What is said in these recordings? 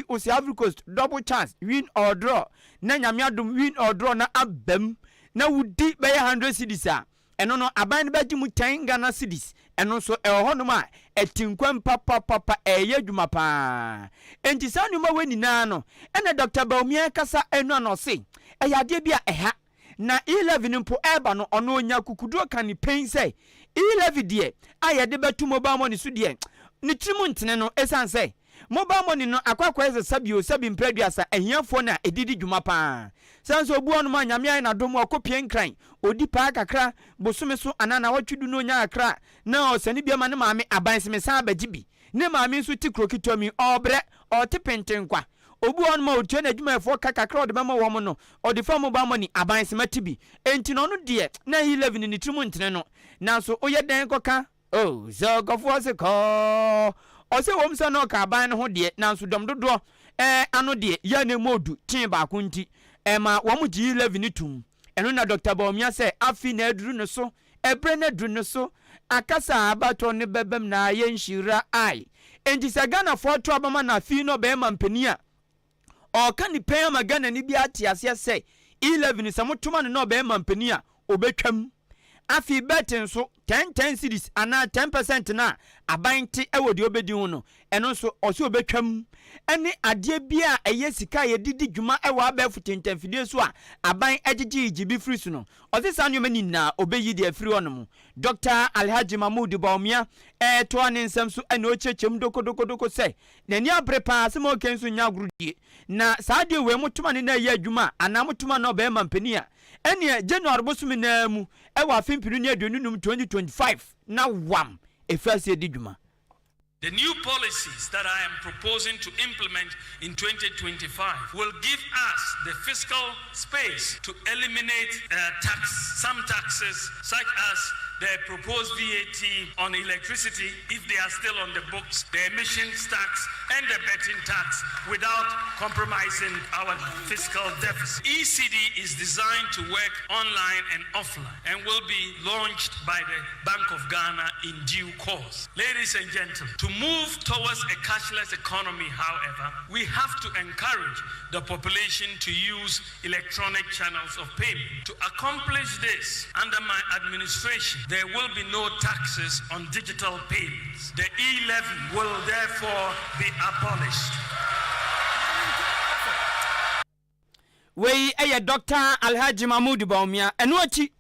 Osi Ivory Coast double chance win or draw na nyame adom win or draw na abam na wudi be 100 cedis a eno no aban ba gi mu 10 Ghana cedis eno so e ho no ma etinkwan papa eye dwuma pa enti sa nyuma weni na no ena Dr. Baumia kasa enu no se eyade bia eha na 11 mpo eba no ono onya kukudo kan pen say 11 de ayede betu mobile money so de ni trimu ntene no esan say mobile money no akwakwa eze sabi mpraduasa ehiafo na edidi dwuma pa sanso obu onu ma nyame na dom akopie nkran odi pa kakra bosume so anana watwedu no nya akra na osani bia ma ne maame abanseme sa abagibi ne maame so ti krokitomi obre otepentenkwa obu onu ma otwe na dwuma efo kakra ode bema wo mo no ode fa mobile money abanseme tibi enti no no de na 11 ni trimu ntene no nanso oyeden koka oh so gofo se ko ose wom se no ka ban ho de nanso dom dodo ano de ya ne modu tin ba ko nti ma wom gi 11 tum eno na Dr. Baumia se afi na aduru ne so ebre na aduru ne so akasa abato ne bebem na ye nhira ai enti se Ghana fo to abama na afi no be ma mpani a o ka ni pen ma Ghana ni bi ate ase se 11 se motuma no be ma mpani a obetwam afi betin so 10 cedis ana 10% na abanti ewodi obedi hu no eno so oso obetwam ene ade bia eye sika ye didi dwuma ewa abafu tentamfidie so a aban agigi gibi free so no osisa nyo mani na obeyi de free onom Dr. Alhaji Mahmoud Baumia to an nsem so ene ochechem dokodoko se nani abrepa se mo kenso nya agurudie na saade we motuma ne na ye adwuma ana motuma no be mampani a ene January bosumi na mu ewa fimpinu ne adununum 2025 na wam efase didwuma. The new policies that I am proposing to implement in 2025 will give us the fiscal space to eliminate some taxes, such as the proposed VAT on electricity, if they are still on the books, the emissions tax, and the betting tax, without compromising our fiscal deficit. ECD is designed to work online and offline and will be launched by the Bank of Ghana in due course. Ladies and gentlemen, to move towards a cashless economy, however, we have to encourage the population to use electronic channels of payment. To accomplish this, under my administration, there will be no taxes on digital payments. The E11 will therefore be abolished. We Dr. Alhaji Mahmoud Baumia enu achi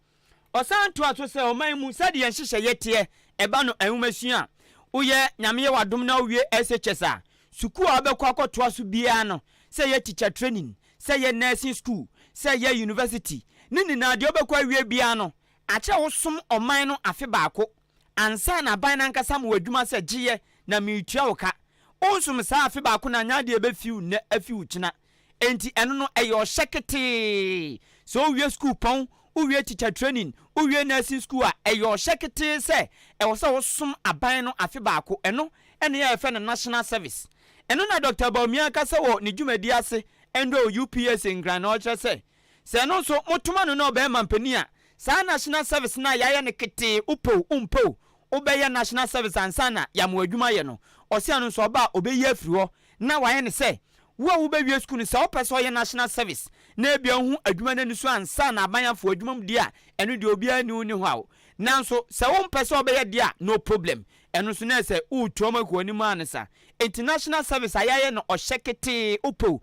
osanto aso se oman mu sade yen hihye yete eba no enwumasua uye nyame wadom na wie SHS a suku a obekwa akoto aso bia no se ye teacher training se ye nursing school se ye university nini na de obekwa wie bia no ache wosom oman no afe baako ansa na ban na nkasa mo adwuma se giye na mitua woka onsum sa afe baako na nya de ebefiu na afiu kina enti eno no eyo shekete so wie school pon uwie teacher training uwie nursing school a eyo shekete se e wo se wosom aban no afe baako eno ene ya efe na national service eno na Dr. Baumia kasa wo ne dwumadi ase endo UPS ngran oche se no so motuma no na obe mampani a sa national service na ya ne kete upo obeye national service ansana ya mo adwuma ye no ose anu so oba obeyi afiri ho na waye ne se wo bewie school ni se opeso ye national service na ebia hu adwuma na ni so ansana abanyanfo adwuma mu dia eno de obi ani uni ho awo nanso se wo mpese obeye dia no problem eno so na se utuoma ko ani ma ne sa international service ayaye no ohyekete upo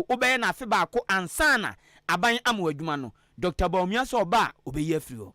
obeye na afi baako ansana aban amu adwuma no Dr. Baumia so oba obeyi afiri ho.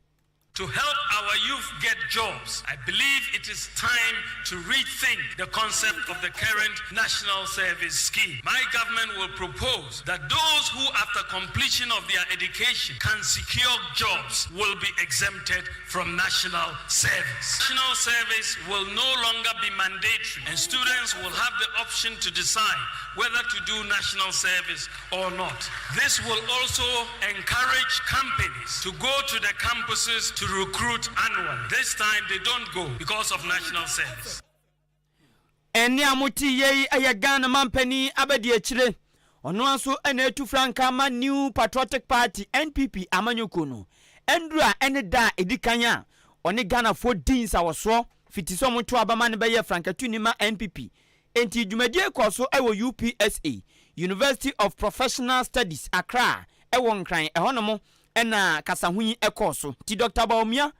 To help our youth get jobs, I believe it is time to rethink the concept of the current National Service Scheme. My government will propose that those who, after completion of their education, can secure jobs will be exempted from National Service. National Service will no longer be mandatory, and students will have the option to decide whether to do National Service or not. This will also encourage companies to go to the campuses to recruit annually. This time they don't go because of National Service. Eni amuti ye Ghana mampani abedi echire. Ono aso ene etu franka ma New Patriotic Party NPP amanyuko no. Endura ene da edikanya. Oni Ghana 14 awoso fitiso mutu abama ne beye franka tu ni ma NPP. enti dwumadie kɔ so ɛwɔ UPSA University of Professional Studies Accra ɛwɔ nkran ɛhɔ no mo ɛna kasahuyi ɛkɔ so ti Dr. Baumia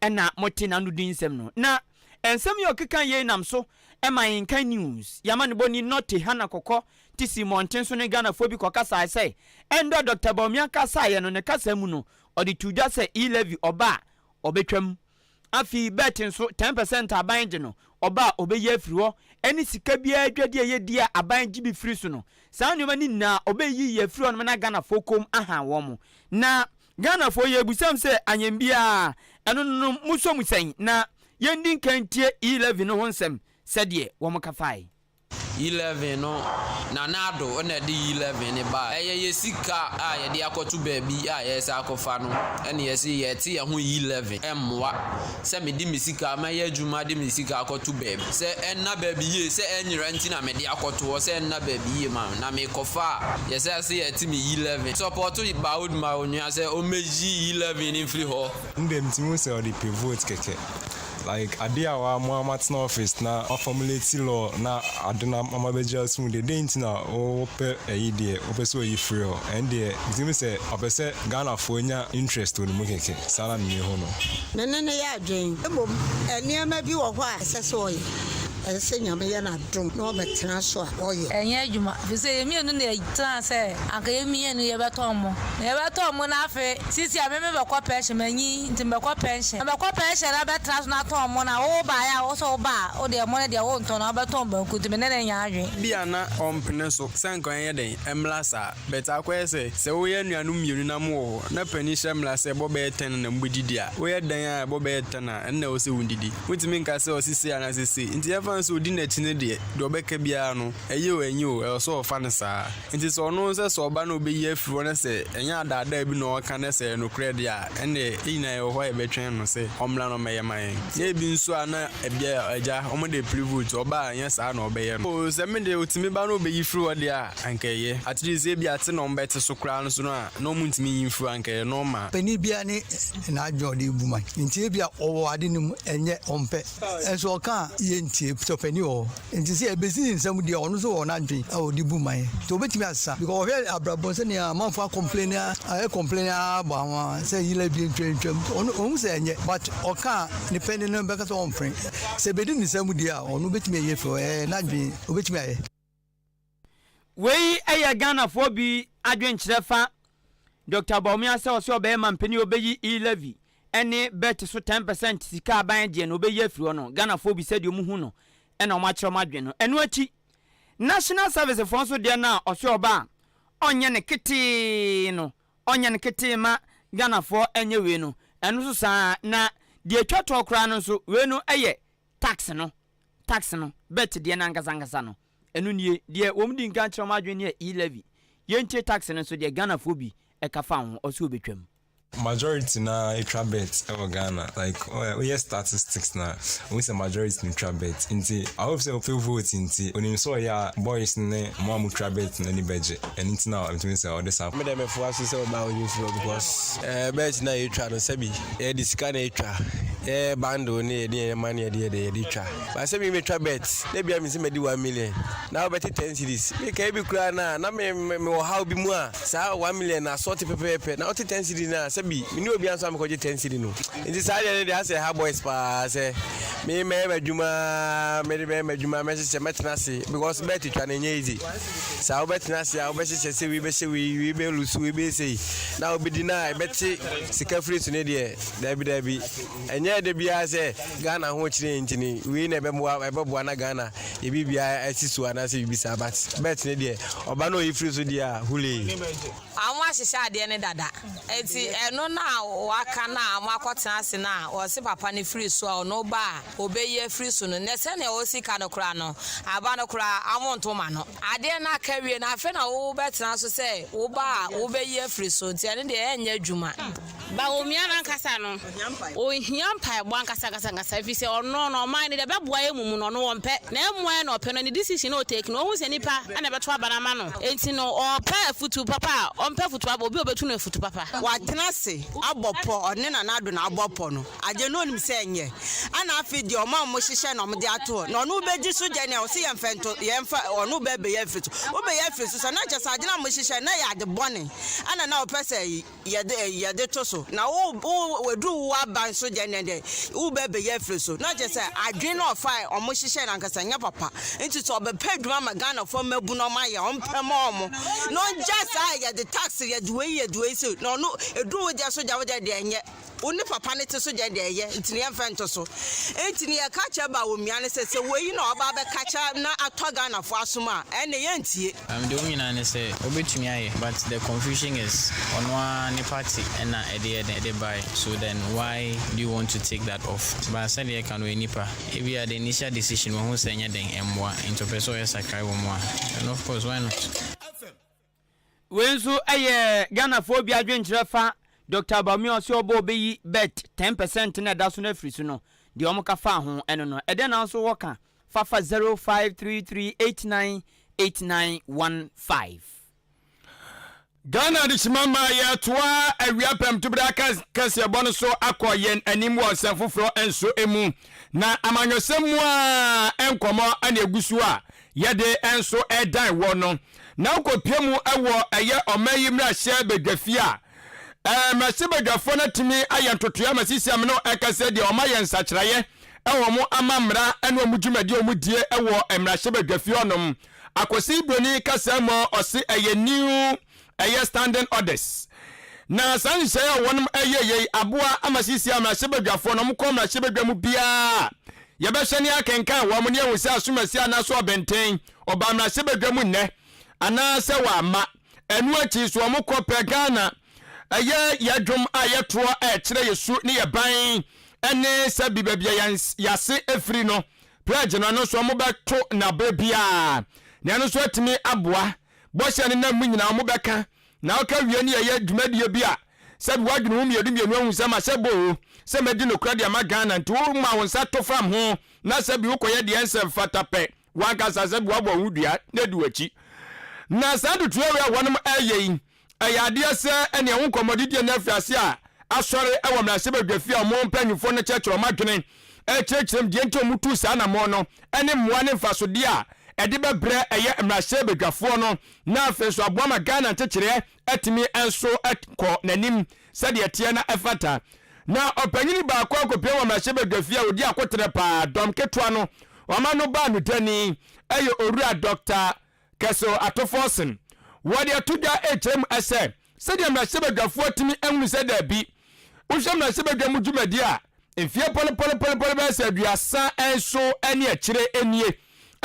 ɛna mote na no din nsɛm no na ensɛm yɛ ɔkeka yɛ nam so ɛma Ahenkan News yamane boni note hana kokɔ ti Simonten so ne Ghana fo bi kɔkasa sɛ ɛndɔ Dr. Baumia kasa yɛ no ne kasa mu no ɔde tuja sɛ e-levy ɔba ɔbɛtwam afi betin so 10% aban gye no ɔba ɔbɛyɛ afiri hɔ ɛne sika bia adwade yɛ dia aban gye bi firi so no saa nneɛma ni na ɔbɛyi yɛ afiri hɔ no na Ghana fo kom aha wɔ mo na Ghana fo yɛ busam sɛ anyambia ɛno no muso musɛn na yɛndi nkantie e-levy no ho nsɛm sɛdeɛ wɔn kafai 11 no na nado na de 11 ne ba ye sika a ye de akoto baabi a ye sa akofa no ene ye se ye te ye ho 11 emmoa se me di misika ma ye adwuma de misika akoto baabi se enna baabi ye se enyira nti na me de akoto se enna baabi ye ma na me kofa ye se ye te me 11 support ba old ma onua se o meji 11 in free ho ndem timu se o de pivot keke like adia wa Muhammad no office na formulate law na adena mama beja sum de dent na o pe idea o pe so yi free and the timu se opese Ghana fo nya interest on mu keke sala mi ho no ne ya adwen ebom eniema bi wo ho a sese oyi ese nyame ya na drum na obetena so a oyi enye adwuma fi se emi enu na tran se aka emi enu ye beton mo na afi sisi a me bekọ pension manyi nti bekọ pension na betra so na ton mo na wo ba ya wo so ba o de mo na de wo nton na beton ba ku timi ne nya adwen bia na ompene so sankan ye den emlasa beta akwa se wo ye nuanu mienu na mo na pani shemla se bo be 10 na mbudidi a wo ye dan a bo be 10 na na wo se wundidi wutimi nka se osisi ana sisi nti so di na chine de do beka bia no eye o enyi o so ofa ne saa nti so no se so oba na obeyi afiro na se enya adada bi no ka na se no credit a ene ina e ho e betwen no se omla no meye man ye bi nso ana ebia aja omo de privilege oba anya saa na obeye no o se me de otimi ba na obeyi firo de a ankeye at least e bia te no mbete so kra no so no a no mu ntimi yin firo ankeye no ma pani bia ni na adwo de bu man nti e bia owo ade nim enye ompe enso ka ye nti so pani o nti se ebesi nsam de ono so wona dwen a odi bu man to betimi asa because we abrabon se ne amanfo complain ba wa se yile bi ntwentwem ono se enye but oka ni pani no be ka so onfren se bedi nsam de a ono betimi ye fo na dwen obetimi aye wei eya Ghana fo bi adwen kyerɛfa Dr. Baumia se o se obey man pani obeyi e-levy ene bet so 10% sika aban je no obeyi afiri no Ghana fo bi se de mu hu no ena o ma kyerɛ madwen no eno achi National Service for so de na o se oba onye ne kete ma Ghana fo enye we no eno so saa na de atwato kra no so we no eye tax no bet de na ngazangasa no eno nie de wom di nka kyerɛ madwen ne e-levy yentie tax no so de Ghana fo bi ekafa ho o se obetwam majority na extra bet ever Ghana like we hear statistics na we say majority extra bet inti I hope say people vote inti onim so ya boys ne mo extra bet na ni beje and inti now it means all this happen me dem for us say about you because bet na extra no sabi e di sika na extra bando ne e money e extra but say me extra bet na bia me say me di 1 million now bet 10 cities me kai bi kura na me how bi mu a sa 1 million na sort pepe na 10 cities na bi me no bia so am ko je 10 cedi no nti sa de ase ha boys pa se me adwuma me se metna se because bet twa na easy sa o bet na se a o be se we be lusu we be say na obedi na e beti sika free so ne de dabi enye de bia se Ghana ho kire ntini we na be na Ghana e bibia asisu ana se bibisa but bet ne de oba na o free so dia hule anwa sisa de ne dada enti eno na waka na amakọta ase na o se papa ne free so a no ba obeye free so no ne se ne o sika no kra no aba no kra amonto ma no ade na kawie na afa na wo betena so se wo ba obeye free so nti ene de enye adwuma ba omiana nkasa no o hiampa bo nkasa fi se ono no man de beboa emumu no no wompe na emua na ope no ni decision no take no hu se nipa ana beto abanama no enti no opa futu papa ompe futu aba obi obetu no futu papa watena se abopo one na nado na abopo no aje no nim se enye ana afi di oma mo hihye na omde ato no no beji so je ne o se yemfento yemfa ono bebe yemfito obe yemfito so na chesa aje na mo hihye na ya de bone ana na opese yede to so na wo wedu wa ban so je ne de wo bebe yemfito na chesa adwen no fine omo hihye na nkasa nya papa enti so obepa dwuma magana fo mabu no ma ye ompem omo no just I the tax ye duwe so no edu we so ja we de enye oni papa ne te so ja de ye ntini emfento so entini ye kacha ba wo miane se we na oba be kacha na atoga na fo asoma ene ye ntie the woman ne say obetumi aye but the confusion is on one party and na e buy so then why do you want to take that off but said you can we nipa if you had the initial decision who say nya den emwa into person yes akrai wo mo and of course why not wenzu aye Ghana for bi adwenkyerɛ fa Dr. Bami oso obo be bet 10% na da so na free so no de omo ka fa ho eno no ede na so woka fafa 0533898915 Ghana di chimama ya toa awiapem to bra Kasiebo no so akoyen anim wo sefoforo enso emu na amanyosemu a enkomo ana egusu a yede enso edan wo no na ukopiemu ewo eye omayi mra hye bedwafia mase bedwafo na timi ayantotoya masisi amno ekase de omaye nsakyeraye ewo mo amamra ene omudwumadi omudie ewo emra hye bedwafia onom akosi broni kasamo osi eye new eye standing orders na sanse ya wonum eye aboa amasisi amra hye bedwafo onom ko mra hye bedwamu bia yebehwani akenkan wo mo ne ehuse asomasi anaso obenten oba mra hye bedwamu nne ana se wa ma enu achi so mo kope Ghana aye yadwom ayeto kire yesu ne ye ban ene se bibabia yase efri no pledge no so mo beto na babia ne no so atimi aboa bohye ne na munyina mo beka na oka wie ne ye dwumadie bia se bi wadwunu mu mienu ahu se ma se bo se medi no kra de ma Ghana nti wo ma won sa to fam ho na se bi ukoye de ense fatape wanka sa se bi wabo hudua na duachi na sadu tuwe wonum ayeyi ayade se ene ho komodidie na afiase a asore ewo mra se bedwafia mo mpanyufo ne chechero madwene chechirem die nto mutu sa na mo no ene moa ne mfasode a ede bebre eye mra se bedwafo no na afeso aboama Ghana chechire atimi enso akọ nanim sade etie na efata na opanyini ba akọ akopia wo mra se bedwafia odi akotere pa dom ketwa no wama no ba no dani eye owura Dr. Keso atofosen wodi atuja HMS sede mra sebedwafo timi enwu se da bi wohwe mra sebedwamu dwumadi a enfie pole ba se aduasa enso ene akire enie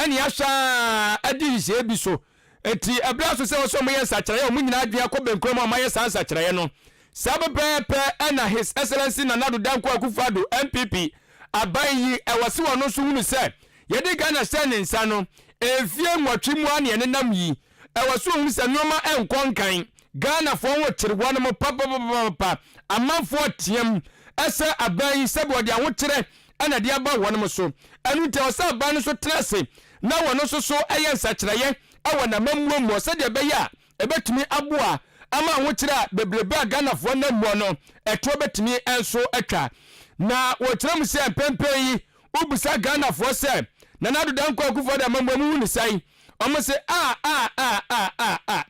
ene ahwa adi hye bi so eti abra so se wo so moye sakyere o munyina adwe akọbenkrom amaye sakyere no sabepepe ena his excellency Nanado Danko Akufo-Addo MPP abayi ewose wono so hunu se yedi Ghana se ne nsa no efie nwatwimu ane ne nam yi ewose hunu se nyoma enkonkan Ghana fo wo kyere wono mo papa amanfo tiem ese abayi se bodi awokyere ana de aba wono mo so enu te osa aba no so trese na wono so eye nsakyereye awo na mamuo se de be ya ebetumi aboa ama awokyere a bebrebe Ghana fo na muo no eto betumi enso atwa na wo kyere mu se pempen yi ubusa Ghana fo se Nanado Danko Akufo-Addo amambo mu ni sai omo se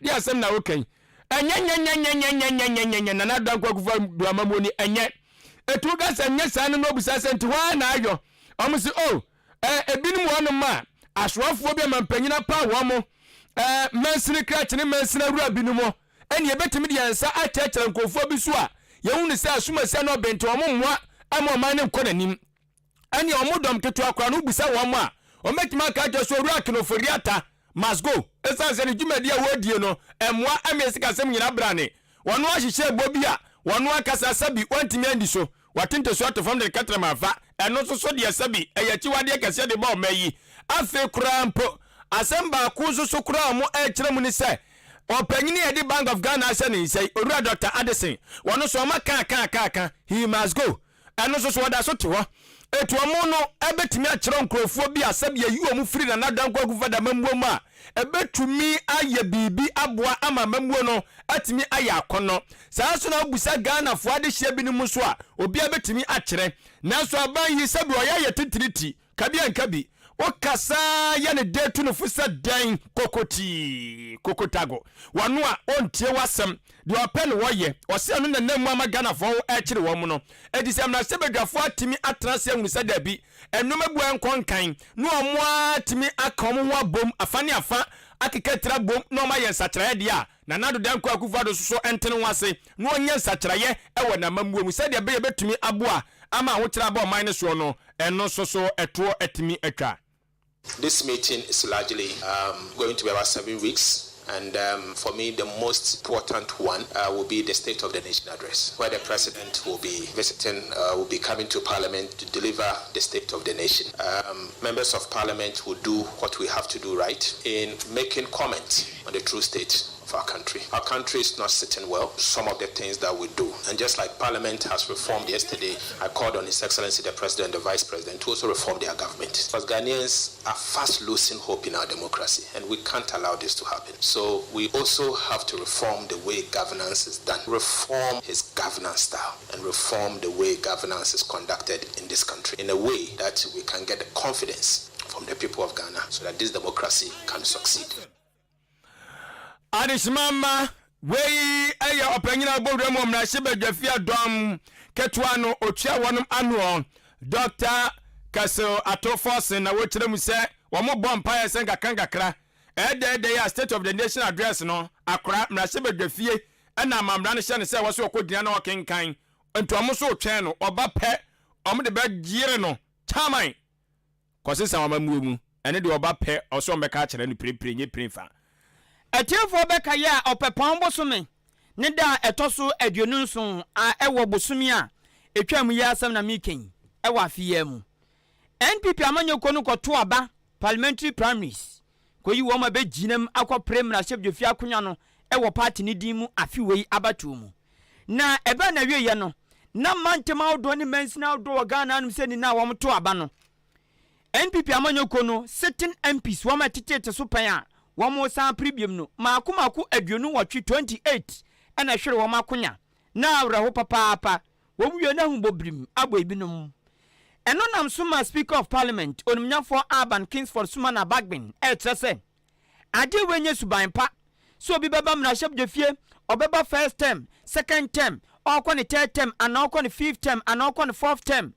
dia asem na wokan enya Nanado Danko Akufo-Addo amambo ni enye etu ga se nya san no obusa se nti wa na ayo omo se ebinum wono ma asrofo bi mampanyina pa wo mo mansini krach ne mansina rua binumo ene ebetimi de yansa achechera nkofo bi so a yehunu se asumase no bente wo mmoa ama man ne nkonanim ene omodom keto akwa no busa wo mo a ometima ka jo so rua kinoforiata must go esanse ne jumadi a wodie no emmoa amesika sem nyina brane wono ahihye bobi a wono akasa sabi wantimi andi so watinte so atofam de katrama fa eno so de sabi eyachi wade kase de ba omayi afi krampo asemba ku so kura mo e kire mu ni se opanyini edi Bank of Ghana say say Owura Dr. Addison wono so ma kan he must go eno so wada so te ho etu omo no ebetimi a kire nkrofo bi asabia yi omu free na nadan kwagu fada mambuo ma ebetumi aye bibi aboa ama mambuo no atimi aye akono saa so na obusa Ghana fo ade hye bi ni mu so a obi ebetimi a kire nanso aban yi sabi oya titiriti kabia nkabi okasa ya ne detu no fusa dan kokotago wano a ontie wasem de open woye ose no na namu ama Ghana fo e kire wo mu no edise amna sebedwafo atimi atrase ahusa da bi enoma bu enkonkan no omo atimi akom ho abom afane afa akeketira bom no ma ye nsakira de a na nado dan kwa akufado so entene wase no onye nsakira ye ewo na mamuo mu sede be betumi aboa ama ho kira ba oman ne so no eno so eto etimi atwa. This meeting is largely going to be about 7 weeks. And for me, the most important one will be the State of the Nation address, where the President will be visiting, will be coming to Parliament to deliver the State of the Nation. Members of Parliament will do what we have to do right in making comment on the true state of our country. Our country is not sitting well, some of the things that we do. And just like Parliament has reformed yesterday, I called on His Excellency the President, the Vice President, to also reform their government. Because Ghanaians are fast losing hope in our democracy, and we can't allow this to happen. So we also have to reform the way governance is done, reform his governance style, and reform the way governance is conducted in this country in a way that we can get the confidence from the people of Ghana so that this democracy can succeed. Adishmama wey aya opanyina bodwe mo mna hye badwafia dom ketwano otwa wonum anu Dr. Kaso Atofosin na wokyere mu se wo mo bompa ya senga kankakra ede ya State of the Nation address no akora mna hye badwafie na mamra ne hye ne se wo so okodina na okenkan ntomo so otwen no oba pe omo de ba giere no taman kosisa mamamuo mu ene de oba pe oso mbeka kire no pirepire nye prefa Etiefo beka ya opepon bosome ne da etoso aduonu nson a ewo bosome a etwam ya asem na miken ewo afia mu NPP amanyoko no koto aba parliamentary primaries koyi wo ma be ginam akwa premier shebdwofi akonya no ewo party ni din mu afiwei abatu mu na ebe na wiye no na mantema odo ni mensina odo Ghana anum se ni na wo mto aba no NPP amanyoko no sitting MPs wo ma titete so pan a wamo san premium no maku aduonu watwe 28 ana hwere wo makonya na awraho papa wo wiye na hubobrim abo ebinom eno nam suma Speaker of Parliament onumnyafo Akan Kingsford suma na Bagbin etrese ade wenye suban pa so obi baba mna hyebdefie obeba first term second term okọ third term ana okọ fifth term ana okọ fourth term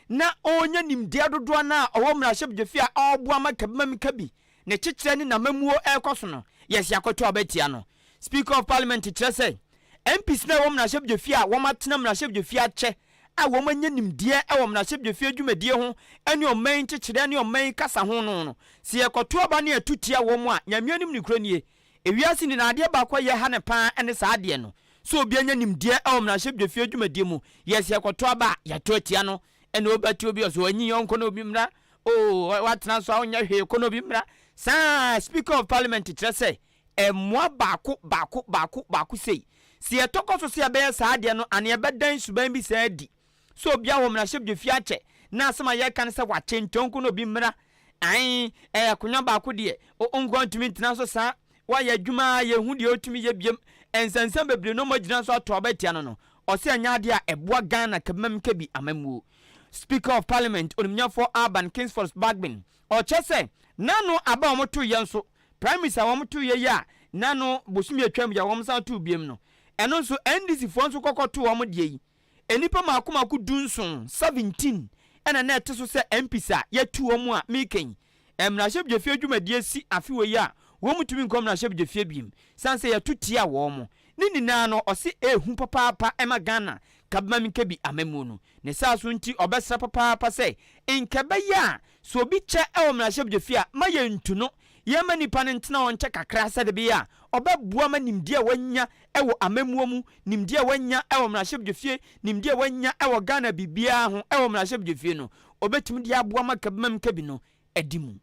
na onya nimdia dodo na owo mna hyebdefie a oboa makabam kabi ne chichire ni na mamuo ekoso no yes yakoto abetia no Speaker of Parliament trese MPs na wom na hyebdefie a wom atena mna hyebdefie ache a wom anya nimdie e wom na hyebdefie adwumadie ho ene oman chichire ne oman kasa ho no se yakoto aba ne atutia wom a nyamianim ni kranie ewiase ni na ade ba kwa ye ha ne pa ene sa ade no so obi anya nimdie e wom na hyebdefie adwumadie mu yes yakoto aba yato atia no ene obati obi oso anyi yonko na obi mra oh watena so awnya hwe ko na obi mra sa Speaker of Parliament trese emwa baako sei si etoko so be sa ade no ane ebedan suban bi sa adi so bia wo mna hyebdefie ache na asema ye kan se wa chentonko no bi mra ai akonya baako de ongo ntumi ntina so sa wa ya adwuma ye hu de otumi ye biem ensansan bebre no magina so ato abetia no o se anya ade a eboa Ghana kabam kabi amamuo Speaker of Parliament onumnyafo Akan Kingsford Bagbin o chese nano aba omoto yenso prime minister omoto ye ya nano bosumi atwam ya womsa to biem no eno nso NDC fo nso kokoto omde yi enipa makomaku dunson 17 ena na eteso se MPs a yetu omo a meken emna hyebdefie adwumadie si afiwe ya womutumi nkom na hyebdefie biem sanse yetutia wo mo nini na no osi ehu papa ema Ghana kabam kebi amamu no ne saso nti obesra papa se nkebe ya so obi che ewo mna hyebdefie a ma ye ntu no ye mani pane ntena won che kakra se de bia obabua ma nimdie wanya ewo amamu mu nimdie wanya ewo mna hyebdefie nimdie wanya ewo Ghana bibia ho ewo mna hyebdefie no obetimi dia aboa ma kabam kebi no adimu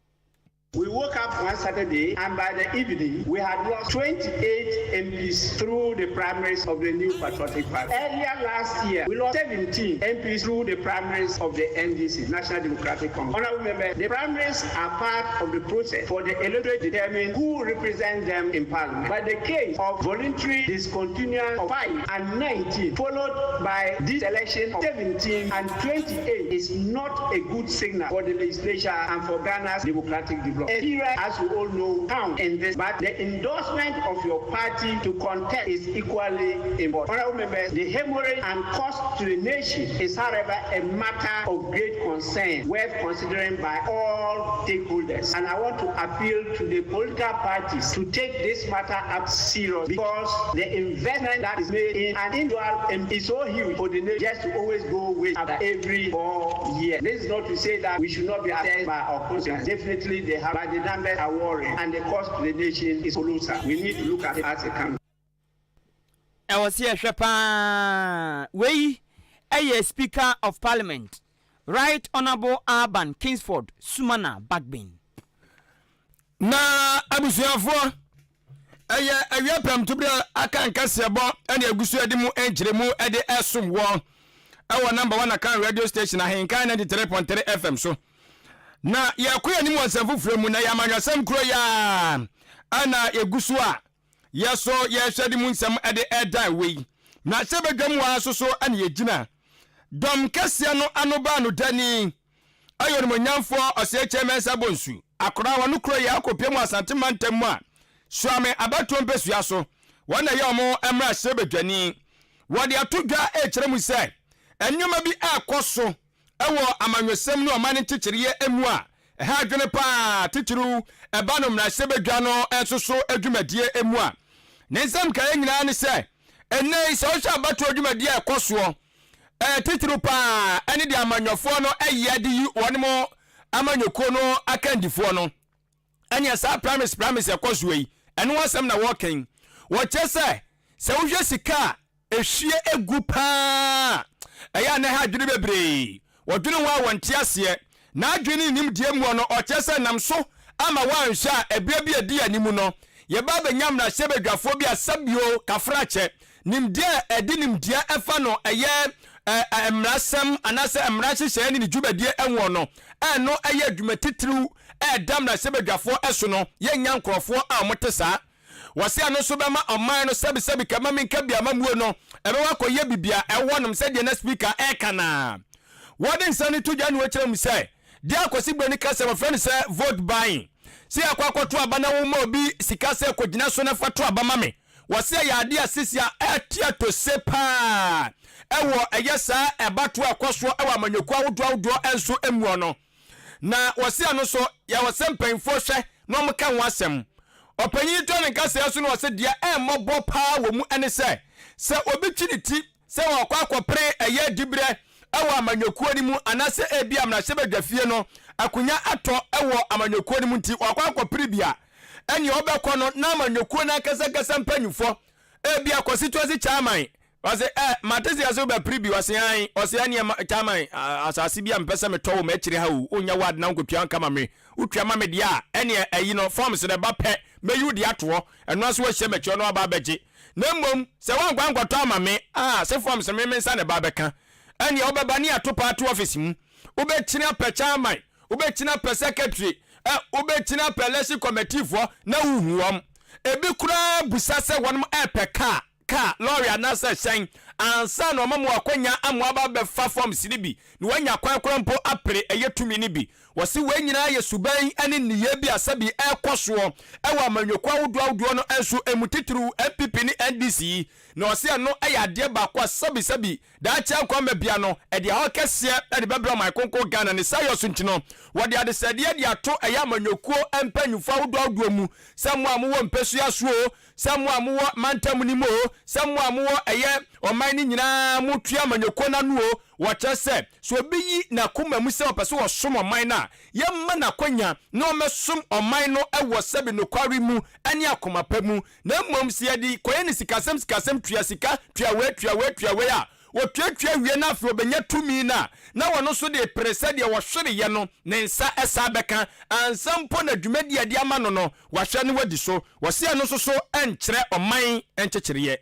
We woke up one Saturday and by the evening we had lost 28 MPs through the primaries of the New Patriotic Party. Earlier last year we lost 17 MPs through the primaries of the NDC, National Democratic Congress. Honorable members, the primaries are part of the process for the electorate to determine who represents them in Parliament. But the case of voluntary discontinuance of 5 and 19 followed by this election of 17 and 28 is not a good signal for the legislature and for Ghana's democratic development. Nigeria, as we all know, count in this, but the endorsement of your party to contest is equally important. Honorable members, the hemorrhage and cost to the nation is, however, a matter of great concern, worth considering by all stakeholders. And I want to appeal to the political parties to take this matter up serious, because the investment that is made in an individual is so huge for the nation just to always go with after every 4 years. This is not to say that we should not be assessed by our constituents. Definitely they have, but the numbers are worrying and the cost to the nation is colossal. We need to look at it as a country. I was here, Shepa. We, a Speaker of Parliament, Right Honorable Urban Kingsford Sumana Bagbin. Na abusuafo aya pam to be Akan Kasiebo and Agusu Edimu Enjremu Ede Esum wo our number 1 Akan radio station Ahenkan 93.3 FM so na yakuya ni mwansamfu fremu na yamanyasam kuro ya ana egusu a yeso yehwede mu nsam ede edan we na sebedwam wa soso ana yegina dom kase no anoba no dani ayo no nyamfo oseche mensa bonsu akora wonu kuro ya akopiem asante mantam a suame abato mpesua so wana ye omo emra sebedwani wode atodwa ekyeremu se ennyoma bi akoso ewo amanwesem no omane tikiriye emu a ha dwene pa tikiru eba no mra sebedwa no ensoso adwumadie emu a nensam kaye nyina ne se enei se o sha abato adwumadie akoso titiru pa ene de amanyofo no eye de yi wonemo amanyoko no akandifo no anya sa promise akoso yi ene wasem na walking wo chese se wo hwe sika ehwie egu pa eya na ha dwene bebre wodwene wa wonte ase na adwene nim die mu no o chese nam so ama wanhwa ebia bi edi animu no ye ba benyam na hyebedwafo bi asabio kafrache nim die edi nim die efa no eye emrasem anase emrache hye ni djubadie enwo no eno eye adwumatitru edam na hyebedwafo eso no ye nya nkrofo a motesa wase ano so bema oman no sebi kama menka bia mamuo no ebe wakoye bibia ewonom se de na speaker ekana wodin sani to janu wekere mu se dia akosi gbani kase my friend say vote buying si akwakoto abana wo ma obi sika se kogina so na fato abama me wase ya ade asisia etia to sepa ewo eyesa ebato akoso ewa amanyoko awodo enso emuo no na wase ano so ya wase mpanfo hwe no mka ho asem opanyi to ne kase so no wase dia emmobo pa wo mu ene se obi twiniti se wakopre eye dibre ewo amanyoko ni mu anase ebia mna hyebedwafie no akunya ato ewo amanyoko ni mu nti wakopre bia eni obekọ no na amanyoko na kasa mpanyufo ebia constituency chairman wase matezi aso be pribi wase an wase ani chairman asase bia mpesa metowo ma akire ha o onya wad na nkotwa nkama me utwa ma me dia eni eyi no forms de ba pe meyu de ato eno aso wa hye mecho no aba beje na mmom se wankwa nkwato ama me se forms me mensa ne ba beka eni obeba ni atopa to office mu ubechina pe chairman ubechina pe secretary ubechina pe election committee fo na huhuom ebi kura busase wonom epeka ka lorry anasa shan ansa no mamu akwanya amu aba be fa form sinibi ni wanya kwan mpo apre eyetumi ni bi wasi wenyina ye suban ane niye bi asabi ekoso ewa amanyokwa wodo no enso emutitru MPP ni NDC na wasi ano ayade ba kwa sabi da cha kwa mabia no ede ha kese ede bebra my konko Ghana ni sayo suntino wode ade sade de ato eya amanyokwo empanyufo wodo mu samu amuwo mpesu yasuo samu amuwo mantam ni mo samu amuwo eye oman ni nyina mutua amanyokwo nanuo wachese so obiyi na kuma mu se opese wo som oman na yemma na kwanya na omesom oman no ewo sebe no kwari mu ani akoma pa mu na mmom se yadi koye ni sikasem tua sika tua we a wotwetwe wie na afro benya tumi na wono so de presa de wo hwere ye no ne nsa esa beka ansampo na dwumadi ade ama no no wahwe ne wadi so wo se no so enkyere oman enkyekere ye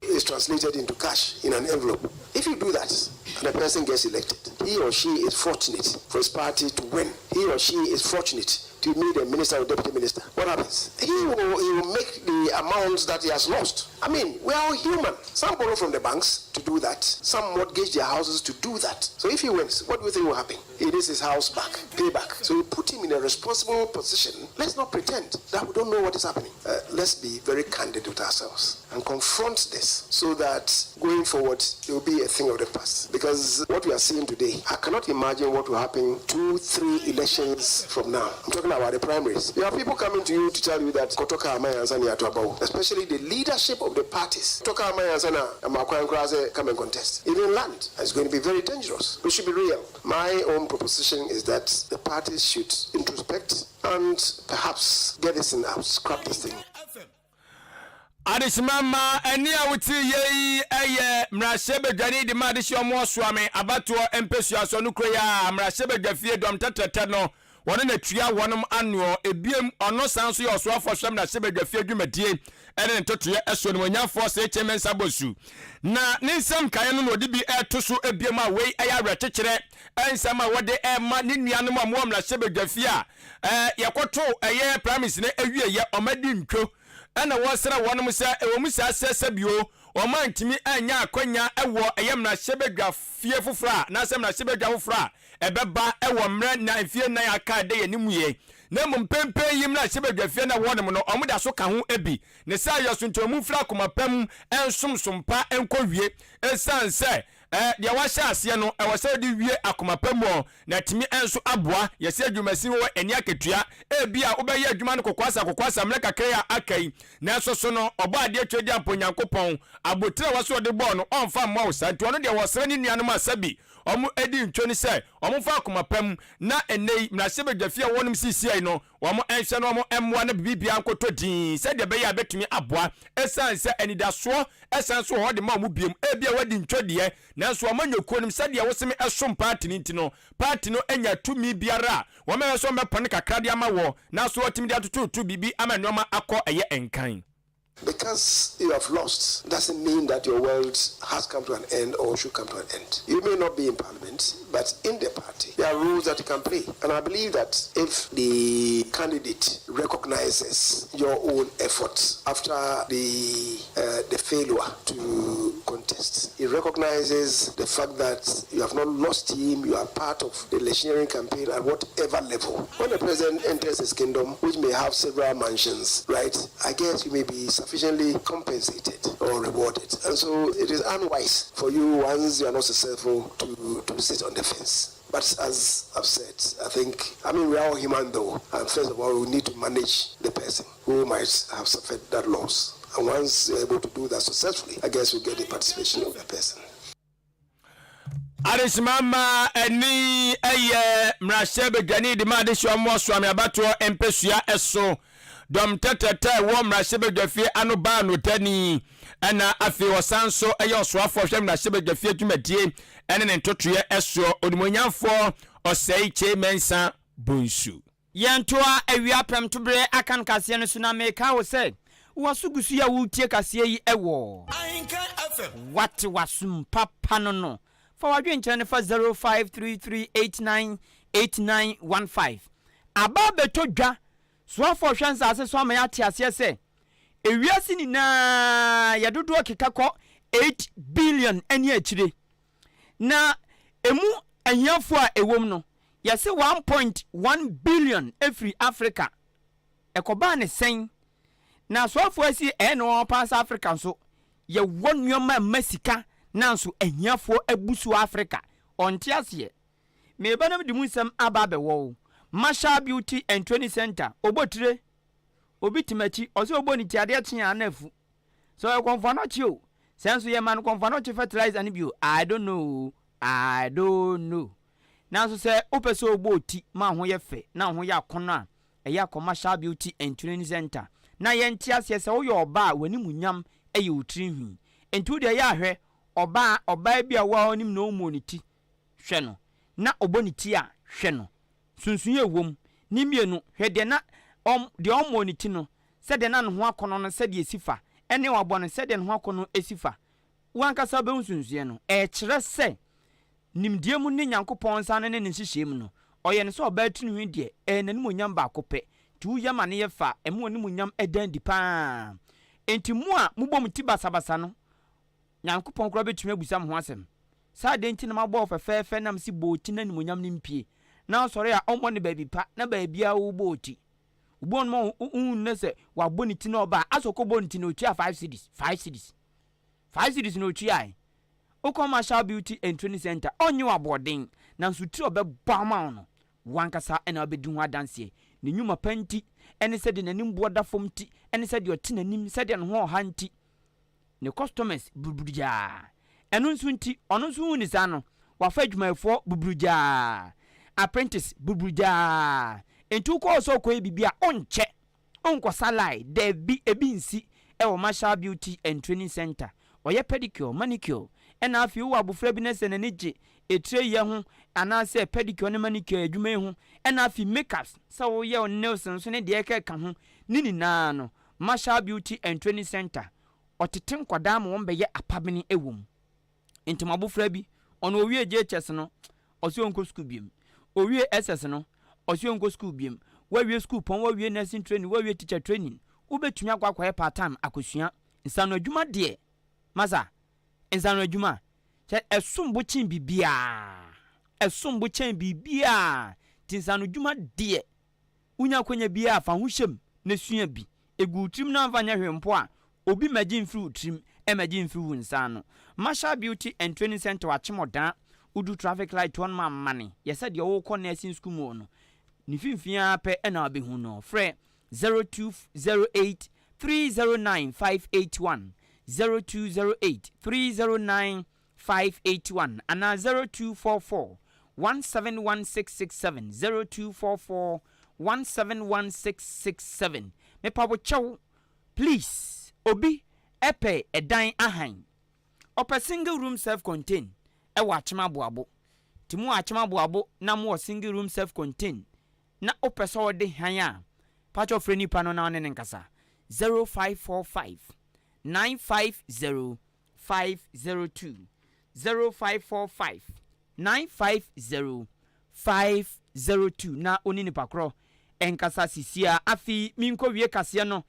is translated into cash in an envelope. If you do that and a person gets elected, he or she is fortunate for his party to win. He or she is fortunate to meet a minister or deputy minister. What happens? He will make the amounts that he has lost. I mean, we are all human. Some borrow from the banks to do that. Some mortgage their houses to do that. So if he wins, what do you think will happen? He needs his house back, pay back. So we put him in a responsible position. Let's not pretend that we don't know what is happening. Let's be very candid with ourselves and confront this so that going forward, it will be a thing of the past. Because what we are seeing today, I cannot imagine what will happen 2-3 elections from now. I'm talking about the primaries. There are people coming to you to tell you that Kotoka Amayansani Atuabao, especially the leadership of the parties. Kotoka Amayansana and Makwan Krase come and contest. Even land is going to be very dangerous. We should be real. My own proposition is that the parties should introspect and perhaps get this thing out, scrap this thing. Adishmama eni awuti yei eye mrashebe dwani di madishi omo swame abato empesu aso nukro ya mrashebe dwafie dom tetete no wone na tua wonom anuo ebiem ono sanso ye oso afo hwem na shebe dwafie dwumadie ene ntotoye eso no nyafo se chemensa bosu na ninsam kaye no odi bi etoso ebiem a wei aya retechire ensam a wode ema ne nuanom a mo mrashebe dwafie a yekoto eye promise ne ewie ye omadi ntwo ana wasra wonom se ewomu se asese bio o man timi anya akonya ewo eyemna hyebedwa fie fofora na semna hyebedwa fofora ebeba ewo mre na fie na aka de yenimu ye na mumpempe yimna hyebedwa fie na wonom no omuda so ka ho ebi ne sa yoso ntomu fra komapam ensomsompa enkowie esanse dia wahya ase no ewose de wie akomapam na timi enso aboa yese adwumasi wo eni aketua ebi a obeye adwuma no kokwasa mle kakra akai na so no oba ade atwedi amponyankopon abotire waso de ball no onfa mma wo santi ono de wosere ni nuanom asabi omu edi ntwoni se omu fa akomapam na enei na sebedwafia wonum sisi no omu enhye no omu emwa na bibia nkoto din se de beya betumi aboa esanse enidaso esanse ho de ma omu biem ebia wadi ntwodie nanso omanyokuo nim se de woseme esom party ni ntino party no enya tumi biara wo me so mbepone kakra de ama wo nanso otimi de atoto bibi ama noma akọ eye enkan. Because you have lost doesn't mean that your world has come to an end or should come to an end. You may not be in parliament, but in the party, there are rules that you can play. And I believe that if the candidate recognizes your own efforts after the failure to contest, he recognizes the fact that you have not lost him, you are part of the electioneering campaign at whatever level. When the president enters his kingdom, which may have several mansions, right, I guess you may be sufficiently compensated or rewarded. And so it is unwise for you, once you are not successful, to sit on the fence. But as I've said, we are all human though. And first of all, we need to manage the person who might have suffered that loss. And once you're able to do that successfully, I guess we'll get the participation of the person. Arismama eni eye mrashebe gani di madisho amwa swami abato empesua eso dom tetete wo mrashebe dwafie anoba no tani ana afi wasanso eye oswafo hwem mrashebe dwafie dwumadie ene ne ntotoye eso odumonyamfo osei chemensa bonsu yentoa awia pram tobre akan kase no suna meka wo se wasugusu ya wutie kase yi ewo Ahenkan FM what wasum papa no for wadwen chene for 0533898915 aba beto dwa so for hwansa ase so ama yate ase se ewiase ni na yadodo keka ko 8 billion eni akire na emu ahiafo a ewom no yase 1.1 billion every Africa ekoba ne sen na so for asi no pass Africa so ye wonnyoma masika nanso ahiafo abusu Africa ontiase me banam dimunsam ababe wo Masha Beauty and Training Center obotire obitimachi oso oboni tiade tia anafu so e konfa no chi o senso ye man konfa no chi fertilizer ani bio I don't know nanso se opeso oboti ma ho ye fe na ho ya kono a e ya Masha Beauty and Training Center na ye ntiase se wo ye oba wani munyam e ye otiri hwi entu de ya hwe oba bi a wa onim no mo ni ti hwe no na obo ni ti a hwe no sunsun ewom ni mienu hwe de na de omo ni ti no se de na no ho akono no se de esifa ene wabo no se de no ho akono esifa wankasa be sunsun no kire se nimdie mu ne Nyankopon sa ne ne hyehyem no oye ne so oba tunu hwi de nanim onyam ba kope tu yama ne yefa emu onim onyam edan di pa enti mu a mubom ti basabasa no Nyankopon kro betumi abusa mo ho asem sa de enti na mabọ fefefe nam si boti na nim onyam ne mpie na sori a omo ne baabi pa na baabi a wo boti ubon mo ne se wa boni ti na oba asoko boni ti na otua 5 cities na otua Commercial Beauty and Training Center onye wabodin na nsuti obeba ma no wankasa ena obedi ho adanse ne nyuma panti ene se de nanim boda fomti ene se de otenanim se de no ho hanti ne customers buburuja eno nsunti ono nsu ni sa no wafa adwumayefo buburuja apprentice buburuja entu ko so ko bibia onche onko salai de bi ebinsi e Commercial Beauty and Training Center oye pedicure manicure ena afi wo abufra bi na se na neje etre ye ho ana se pedicure ne manicure adwuma ho ena afi makeups so wo ye nails so ne de ka ho nini na no Commercial Beauty and Training Center oteten kwada mo won be ye apabene ewom enti mabufra bi ono owie JHS no osi onko school biem owie SS no osi onko school biem wawie school pon wawie nursing training wawie teacher training ubetumi akwa part time akosua nsano adwuma de maza nsano adwuma che esumbo chen bibia tinsano adwuma de unya kwanya bia fa ho hyem na sua bi egu trim na mfanya hwempo a obi magin fruit trim emagin fruit nsano Commercial Beauty and Training Center wa chimoda udu traffic light one man money yesa de wo ko nursing school mo no ni finfia pe na obehu no frɛ 0208 309 581 0208 309 581 and 0244 171667 0244 171667 me pabo chow please obi epe edan ahan opa single room self contained e wa chima boabo timu achima boabo na mo single room self contained na opa so de han a pacho freni pano na ne nkasa 0545 950 502 0545 950 502 na onini pakro enkasa sisia afi minko wie kase no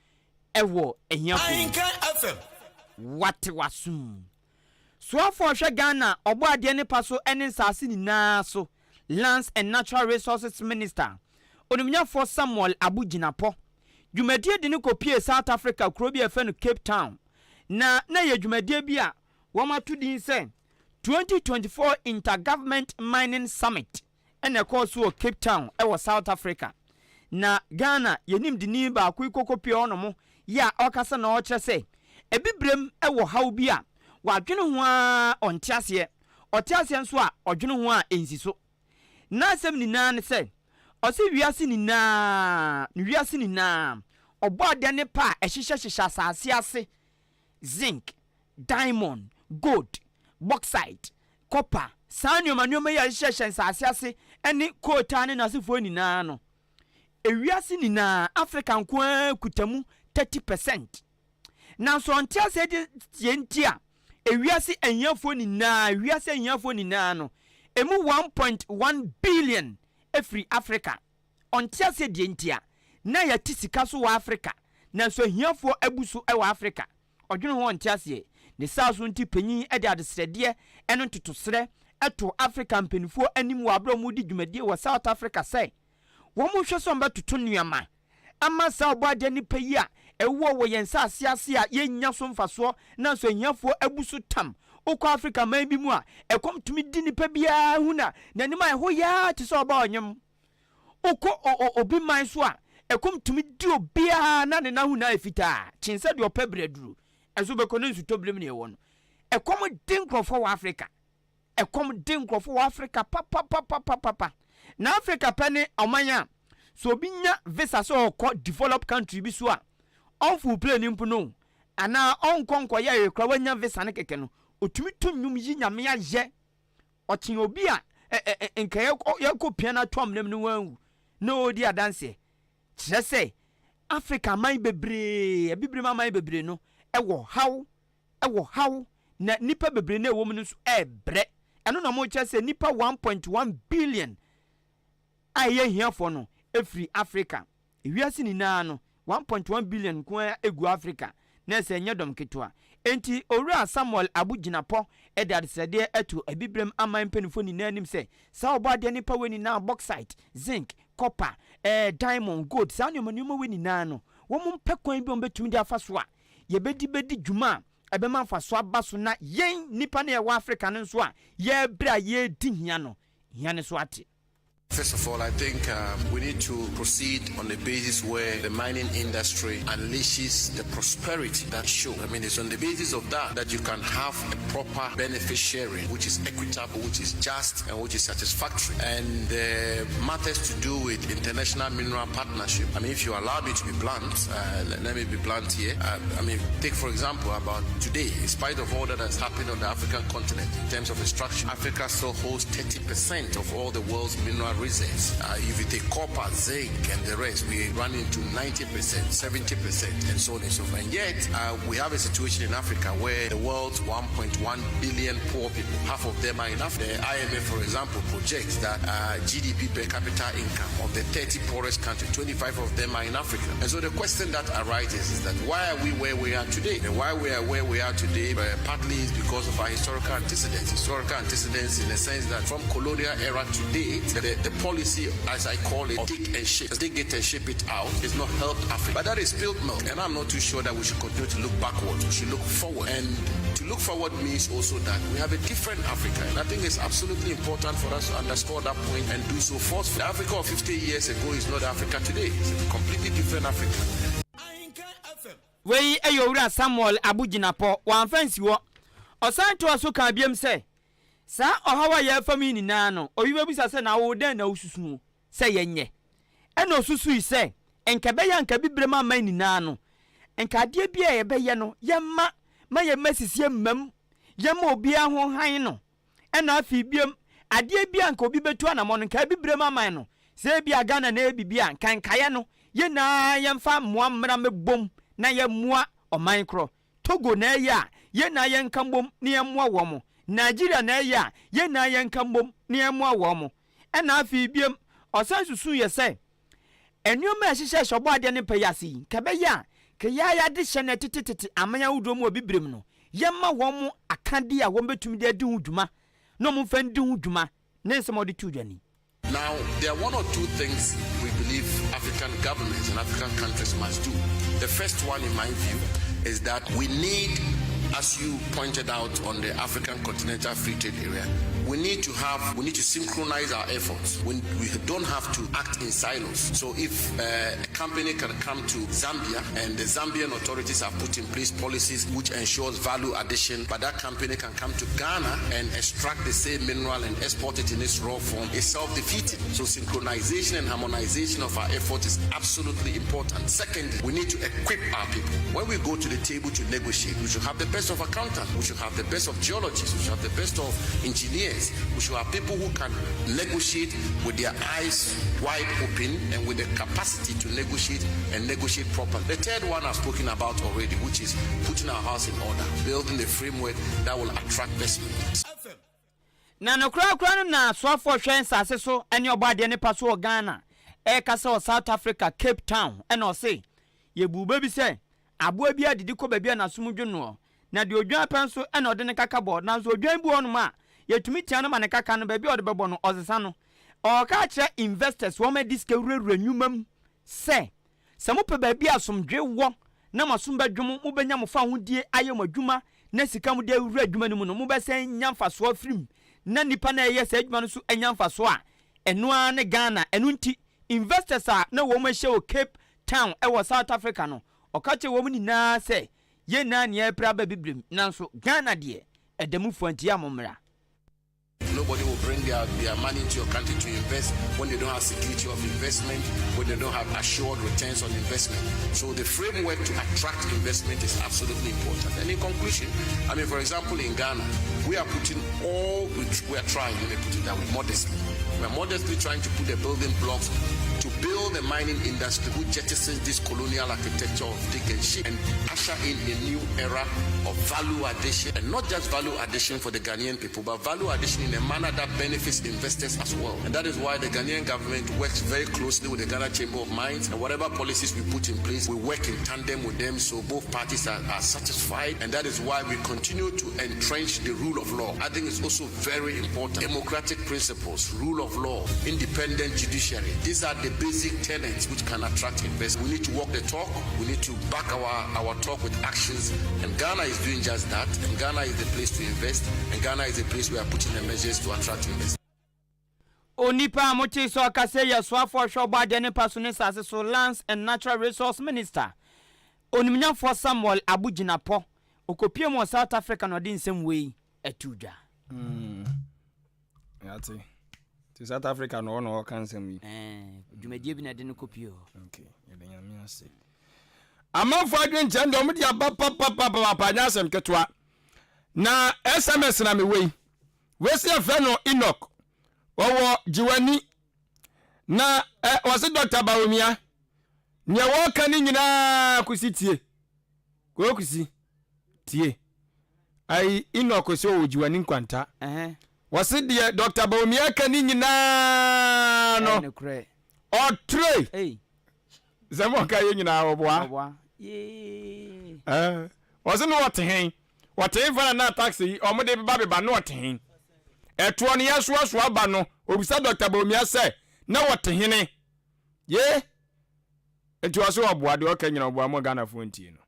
ewo ehiafo Ahenkan FM what wasum so afọ hwe Ghana obo ade ne paso ene nsase ni na so Lands and Natural Resources Minister onimnyafo Samuel Abuginapo dwumadie de ne kopie South Africa krobi efe no Cape Town na ye dwumadie bi a womatu din se 2024 Intergovernment Mining Summit ene ko so Cape Town ewo South Africa na Ghana yenim de ni ba akokopie onomo ya okasa na okire se ebibrem ewo haw bi a wadwene ho a ontiase nso a odwene ho a ensiso na asem ni na ne se osi wiase ni na obode ne pa ehyehyehye asase ase zinc diamond gold bauxite copper sanyo ya ehyehyehye asase ase eni kota ne nasefo ni na no ewiase ni na African kwa kutamu 30%. Na so ontiase de tientia ewiase enyafo ni na no emu 1.1 billion every Africa ontiase de ntia na ya tisika so wa Africa na so hiafo abusu e wa Africa odwene ho ontiase ne saso nti panyin e de adesrede eno totosre eto Africa mpenifo anim wa abro mu di dwumadie wa South Africa say wo mu hwe so mba toto nuama ama sa obade ni payi a ewo wo yensa asiase a yenya so mfaso na so hiafo abusu tam okọ Africa man bi mu a ekom tumi di nipa bia huna na nima ho ya ti so ba onyem okọ obi man so a ekom tumi di obia na ne na huna efita chinse de opebreduru ezo be kono nsuto blem ne ewo no ekom din krofo wa Africa papa na Africa pane omanya so obi nya visa so okọ develop country bi so a onfu plane nimpu no ana onkonko ya ekra wanya visa ne keke no otumi to nnwom yi nyame ayɛ ɔten obi a nka yɛkɔ piano tom nam no wanwu na odi adanse kyerɛ sɛ Africa man bebree abibire man bebree no ɛwɔ haw na nipa bebree na ɛwɔ mu no so ɛbrɛ ɛno na mo kyerɛ sɛ nipa 1.1 billion a yɛ hiafo no efiri Africa ewiase ni na no 1.1 billion ko egu Africa na sɛ nyɛ dɔm ketewa enti owura Samuel Abuginapo ɛdadesɛdeɛ ɛto abibrem aman penifo ni na anim sɛ saa ɔbɔade nipa weni na bauxite zinc copper diamond gold saa nneɛma weni na no wɔn mpɛ kwan bi wɔn betumi de afa so a yɛbɛdi dwuma a ɛbɛma afa so aba so na yɛn nipa na ɛwɔ Africa no nso a yɛbrɛ a yɛdi hia no so ate. First of all, I think we need to proceed on the basis where the mining industry unleashes the prosperity that show. I mean, it's on the basis of that you can have a proper benefit sharing, which is equitable, which is just, and which is satisfactory. And matters to do with international mineral partnership. I mean, if you allow me to be blunt, let me be blunt here. I mean, take for example about today, in spite of all that has happened on the African continent in terms of extraction, Africa still holds 30% of all the world's mineral reserves. If you take copper, zinc, and the rest, we run into 90%, 70%, and so on and so forth. And yet, we have a situation in Africa where the world's 1.1 billion poor people, half of them are in Africa. The IMF, for example, projects that GDP per capita income of the 30 poorest countries, 25 of them are in Africa. And so the question that arises is that why are we where we are today? And why we are where we are today, partly is because of our historical antecedents. Historical antecedents in the sense that from colonial era to date, the policy, as I call it, dig it and ship it out, has not helped Africa. But that is spilled milk, and I'm not too sure that we should continue to look backwards. We should look forward. And to look forward means also that we have a different Africa. And I think it's absolutely important for us to underscore that point and do so forcefully. The Africa of 50 years ago is not Africa today. It's a completely different Africa. Wei eyowura Samuel Abuginapo wan fancy wo osan to aso kan biem se sa ohawa ye family na no oyiwe bisa se na wo den na ususu se yenye ena osusu yi se enka be ya nka bibrema man ni na no enka ade bia ye be ye no ye ma ye masisie mam ye ma obi aho han no ena afi biem ade bia nka obi betu anamo no nka bibrema man no se bia Ghana na ebibia nka nkaye no ye na ye mfa moa mra mebom na ye mua oman kro Togo na ya ye na ye nkambom na ye mua wo mo Nigeria na ya ye na ye nkambom na ye mua wo mo ena afi biem osan susu ye se enyoma ehihye shobo ade ne payasi ka be ya ke ya de hye na titititi amanya wudom obi brem no ye ma wo mo akade a wo betumi de adi huduma no mo fa ndi huduma na nsemo de tudwani. Now, there are one or two things we believe African governments and African countries must do. The first one, in my view, is that we need, as you pointed out on the African Continental Free Trade Area, we need to synchronize our efforts. We don't have to act in silos. So if a company can come to Zambia and the Zambian authorities have put in place policies which ensures value addition, but that company can come to Ghana and extract the same mineral and export it in its raw form, is self-defeating. So synchronization and harmonization of our efforts is absolutely important. Secondly, we need to equip our people. When we go to the table to negotiate, we should have the best of accountants, we should have the best of geologists, we should have the best of engineers. We should have people who can negotiate with their eyes wide open and with the capacity to negotiate and negotiate properly. The third one I've spoken about already, which is putting our house in order, building the framework that will attract investment. Na no kra na so for hwen sase so ene obade ne paso Ghana e kasa South Africa Cape Town ene o say ye buba bi say aboa bi adidi ko ba bia na sumudwo no na de odwan penso ene ode ne kaka board na so odwan bu onu ma yetumi tiano ma ne kaka no ba bia ode bebo no ozesa no o ka kire investors wo ma diske wurewura nwumam se mo pe ba bia asomdwe wo na masum badwum mo benya mo fa hodie ayem adwuma na sika mo de wura adwuma ni mu no mo be sen nyamfa so afrim na nipa na ye se adwuma no so anyamfa so a eno a ne Ghana eno nti investors a na wo ma hye o Cape Town e wo South Africa no o ka che wo mu ni na se ye na ne e pra ba bibrem nanso Ghana de edemu fuanti amomra. Look nobody will bring their money into your country to invest when they don't have security of investment, when they don't have assured returns on investment. So the framework to attract investment is absolutely important. And in conclusion, I mean, for example, in Ghana, we are putting all, we are trying, let me put it that way, modestly. We are modestly trying to put the building blocks to build a mining industry who jettisons this colonial architecture of dig and ship and usher in a new era of value addition, and not just value addition for the Ghanaian people, but value addition in a manner that benefits investors as well. And that is why the Ghanaian government works very closely with the Ghana Chamber of Mines, and whatever policies we put in place, we work in tandem with them so both parties are satisfied, and that is why we continue to entrench the rule of law. I think it's also very important. Democratic principles, rule of law, independent judiciary. These are the basic tenets which can attract investment. We need to walk the talk. We need to back our talk with actions. And Ghana is doing just that. And Ghana is the place to invest. And Ghana is the place we are putting the measures to attract investment. Onipa mochi so akase ya swafo shoba de ne personal as so Lands and Natural Resource Minister. Onimnya for Samuel Abujinapo. Okopie mo South Africa no din same way etuja. Yati. To South Africa no can same we. Dwumadie bi na de no kopie o. Okay, yebe nyame ase. Amafo adwen chendo mo dia papa nyasem ketwa. Na SMS na me we. We se afa no Enoch. Wowo jiwani na wase Dr. Bawumia. Nya wo kan nyina kusitie. Ko kusi tie. Ai Enoch so wo jiwani kwanta. Wase de Dr. Bawumia kan nyina no. O tre. Zemo ka nyina oboa. Wase no wote fa na taxi o mo de ba no wote etuo ne yaso aba no obisa Dr. Bawumia se na wote hene ye etuo so oboa de okanyina oboa mo Ghana fo ntie no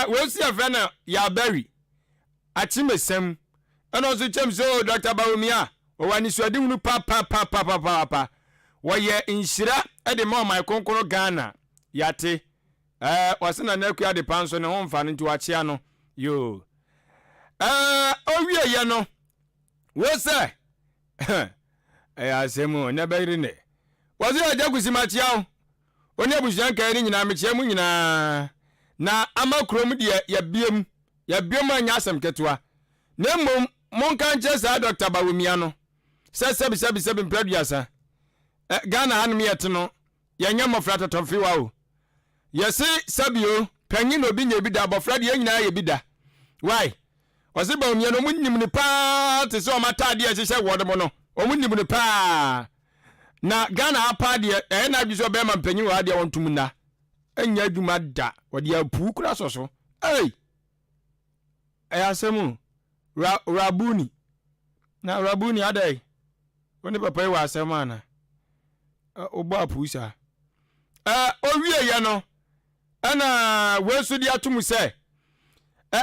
we si afa na ya bari achimesem eno so chem so Dr. Bawumia o wani so adi hunu pa wo ye inshira e de ma my konkono Ghana yate wasena na akua de panso ne ho mfa no nti wachia no yo owie ye no we say asemu na bayiri ne wazi ajagusi machia oni abusuan kan ni nyina mechia mu nyina na amakrom de ya biem anya asem ketua na mom monkan chesa Dr. Bawumia no sebi mpraduasa Ghana hanum yete no yenya mofra totofi wa o yesi sabio panyin obi nya bi da abofra de nyina ye bi da why wase Bawumia no munnim ni pa te se o matade a hye wode mo no o munnim ni pa na Ghana apa de na adwiso be ma panyin wa de wontum na anya adwuma da wode apu kura soso asemu rabuni na rabuni adai woni papa wa asema na obo apusa owie ye no ana wesu di atum se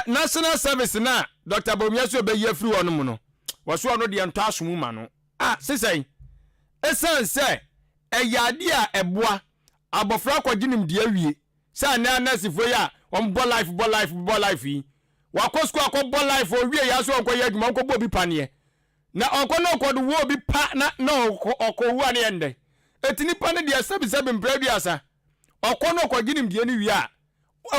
national service na Dr. Bawumia so be ye free wonu mu no waso no de nto asomu ma no sesai esanse eyade a eboa abofra kwaginim de awie sa na nasifo ya on bo life yi wakosku akobbo life owie ya so onko ye adwuma onko bo bi panie na onko no kodo wo bi pa na onko wo ane ende etini pa ne de sabi mpraduasa onko no kwaginim de ni wie a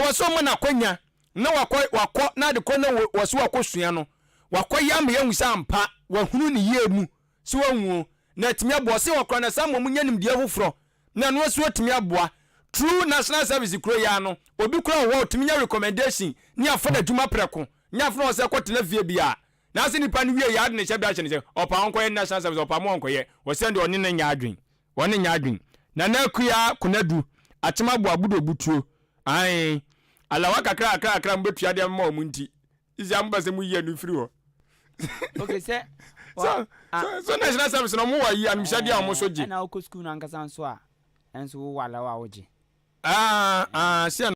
waso mo na kwanya na wakọ na de kọ na waso akosua no wakọ yam ye nwusa mpa wahunu ne ye mu si wanwu na timi abo se wakọ na sam mo nyanim de afufro na no so timi aboa true national service kro ya no obi kro wo timi nya recommendation ni afọ da dwuma preko nya afọ se kwọ tena fie bia na se nipa ni wie ya de ne hye bia hye ne se opa onko ye national service opa mo onko ye wo se de oni na nya adwen woni nya adwen na akua kunadu atima abo abudo butuo ai alawa kakra mbetua de ma omunti isi ambase mu yi anu firi ho okay say so national service no mo wa yi anmisa dia mo so je na okọ school na nkasa nso a enso wo wala wa woje se